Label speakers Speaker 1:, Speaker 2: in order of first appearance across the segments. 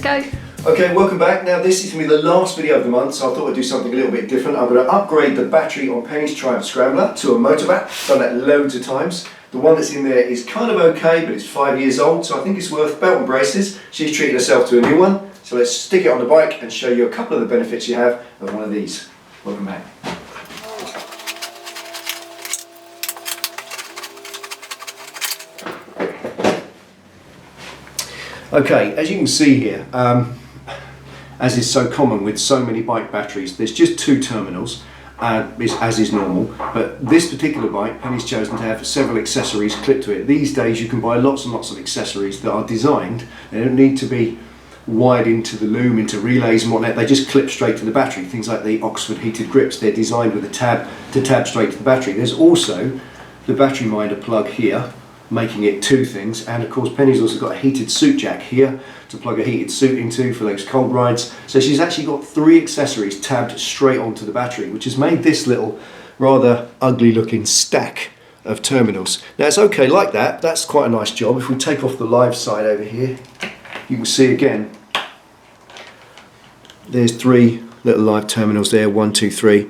Speaker 1: Go.
Speaker 2: Okay, welcome back. Now this is going to be the last video of the month, so I thought I'd do something a little bit different. I'm going to upgrade the battery on Penny's Triumph Scrambler to a Motobatt. Done that loads of times. The one that's in there is kind of okay, but it's 5 years old, so I think it's worth belt and braces. She's treated herself to a new one, so let's stick it on the bike and show you a couple of the benefits you have of one of these. Welcome back. Okay, as you can see here, as is so common with so many bike batteries, there's just two terminals, as is normal, but this particular bike, Penny's chosen to have several accessories clipped to it. These days you can buy lots and lots of accessories that are designed, they don't need to be wired into the loom, into relays and whatnot, they just clip straight to the battery. Things like the Oxford heated grips, they're designed with a tab to tab straight to the battery. There's also the battery minder plug here, making it two things, and of course Penny's also got a heated suit jack here to plug a heated suit into for those cold rides. So she's actually got three accessories tabbed straight onto the battery, which has made this little rather ugly looking stack of terminals. Now it's okay like that, that's quite a nice job. If we take off the live side over here, you can see again there's three little live terminals there, 1, 2, 3,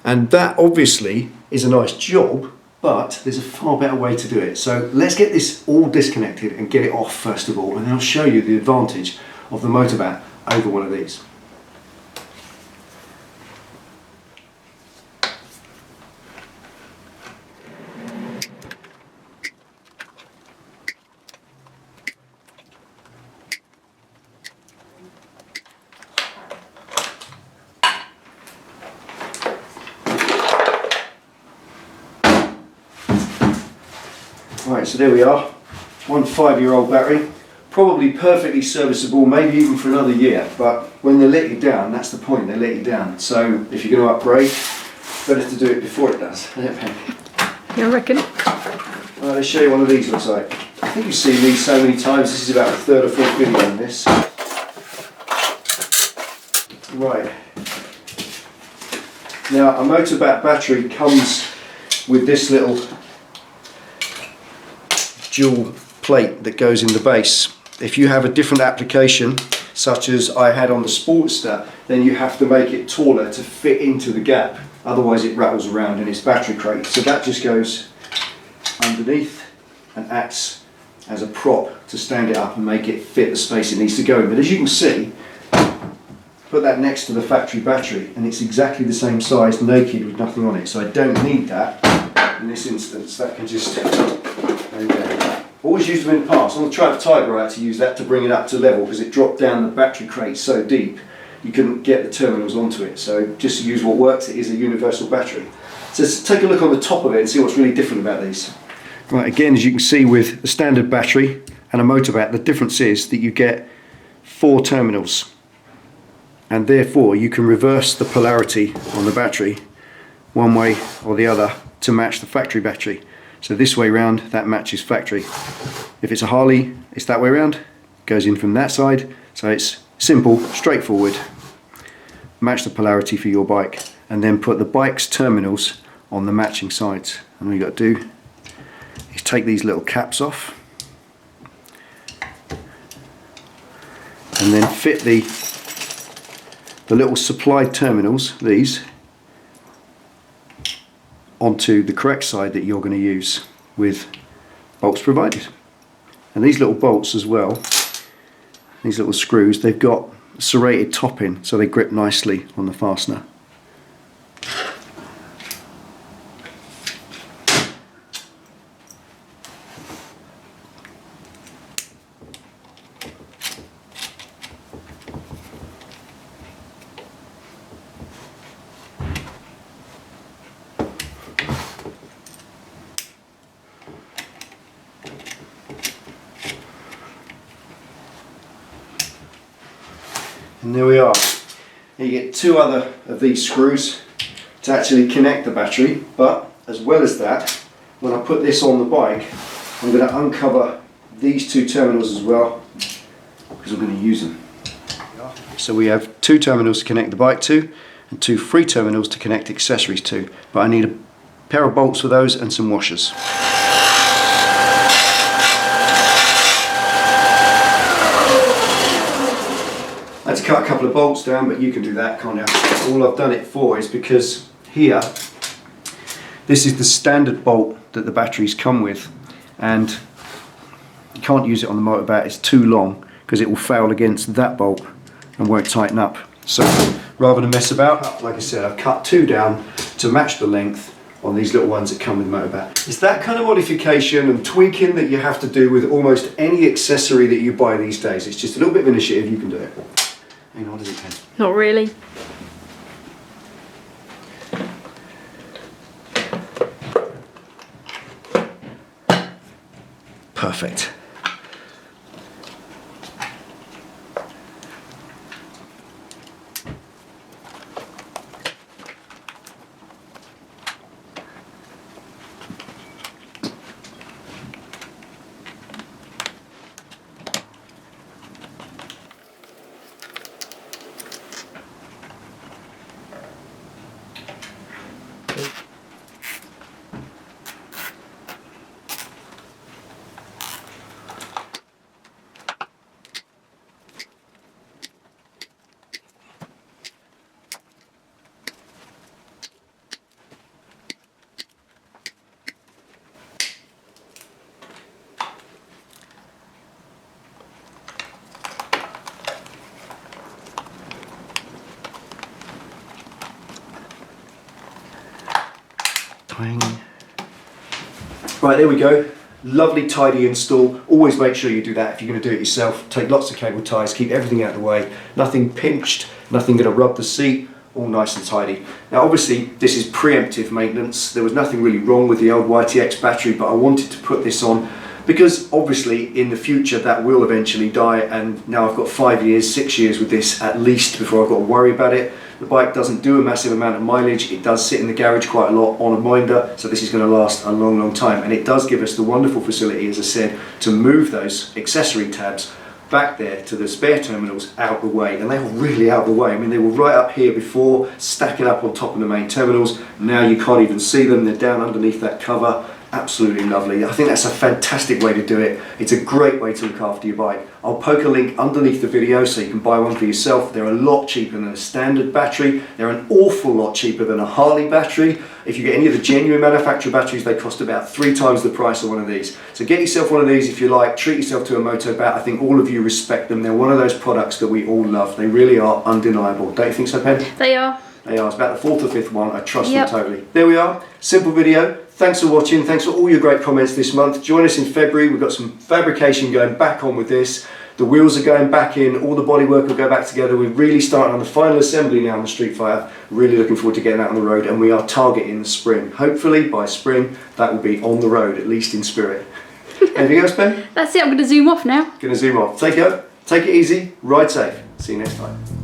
Speaker 2: and that obviously is a nice job, but there's a far better way to do it. So let's get this all disconnected and get it off first of all, and then I'll show you the advantage of the Motobatt over one of these. Right, so there we are, one 5-year-old battery, probably perfectly serviceable, maybe even for another year, but when they let you down, that's the point, they let you down. So if you're going to upgrade, better to do it before it does.
Speaker 1: Yeah, I reckon.
Speaker 2: Right, let's show you one of these looks like. I think you've seen these so many times, this is about the third or fourth video on this. Right, now a Motobatt battery comes with this little dual plate that goes in the base. If you have a different application, such as I had on the Sportster, then you have to make it taller to fit into the gap, otherwise it rattles around in its battery crate. So that just goes underneath and acts as a prop to stand it up and make it fit the space it needs to go in. But as you can see, put that next to the factory battery and it's exactly the same size, naked, with nothing on it, so I don't need that in this instance. That can just go there. Always used them in the past. On the Triumph Tiger I had to use that to bring it up to level because it dropped down the battery crate so deep you couldn't get the terminals onto it. So just to use what works, it is a universal battery. So let's take a look on the top of it and see what's really different about these. Right, again, as you can see with the standard battery and a Motobatt, the difference is that you get 4 terminals, and therefore you can reverse the polarity on the battery one way or the other to match the factory battery. So this way round, that matches factory. If it's a Harley, it's that way round, goes in from that side. So it's simple, straightforward. Match the polarity for your bike, and then put the bike's terminals on the matching sides. And all you got to do is take these little caps off, and then fit the little supplied terminals, these, onto the correct side that you're going to use with bolts provided. And these little bolts as well, these little screws, they've got serrated topping so they grip nicely on the fastener. And there we are. You get 2 other of these screws to actually connect the battery, but as well as that, when I put this on the bike, I'm going to uncover these 2 terminals as well, because I'm going to use them. So we have 2 terminals to connect the bike to, and 2 free terminals to connect accessories to, but I need a pair of bolts for those and some washers. I had to cut a couple of bolts down, but you can do that, can't you? All I've done it for is because here, this is the standard bolt that the batteries come with, and you can't use it on the Motobatt, it's too long, because it will fail against that bolt and won't tighten up. So rather than mess about, like I said, I've cut 2 down to match the length on these little ones that come with Motobatt. It's that kind of modification and tweaking that you have to do with almost any accessory that you buy these days. It's just a little bit of initiative, you can do it. Hang on, does it pen?
Speaker 1: Not really.
Speaker 2: Perfect. Right, there we go. Lovely tidy install. Always make sure you do that if you're going to do it yourself. Take lots of cable ties, keep everything out of the way. Nothing pinched, nothing going to rub the seat. All nice and tidy. Now obviously this is preemptive maintenance. There was nothing really wrong with the old YTX battery, but I wanted to put this on because obviously in the future that will eventually die, and now I've got 5 years, 6 years with this at least before I've got to worry about it. The bike doesn't do a massive amount of mileage, it does sit in the garage quite a lot on a minder, so this is going to last a long time, and it does give us the wonderful facility, as I said, to move those accessory tabs back there to the spare terminals out the way, and they were really out the way. I mean, they were right up here before, stacking up on top of the main terminals. Now you can't even see them, they're down underneath that cover. Absolutely lovely. I think that's a fantastic way to do it. It's a great way to look after your bike. I'll poke a link underneath the video so you can buy one for yourself. They're a lot cheaper than a standard battery. They're an awful lot cheaper than a Harley battery. If you get any of the genuine manufacturer batteries, they cost about 3 times the price of one of these. So get yourself one of these if you like. Treat yourself to a Motobatt. I think all of you respect them. They're one of those products that we all love. They really are undeniable. Don't you think so, Pen?
Speaker 1: They are.
Speaker 2: They are. It's about the 4th or 5th one. I trust them totally. There we are. Simple video. Thanks for watching. Thanks for all your great comments this month. Join us in February. We've got some fabrication going back on with this. The wheels are going back in. All the bodywork will go back together. We're really starting on the final assembly now on the Street Fighter. Really looking forward to getting out on the road, and we are targeting the spring. Hopefully by spring that will be on the road, at least in spirit. Anything else, Ben?
Speaker 1: That's it. I'm going to zoom off now.
Speaker 2: Going to zoom off. Take it easy. Ride safe. See you next time.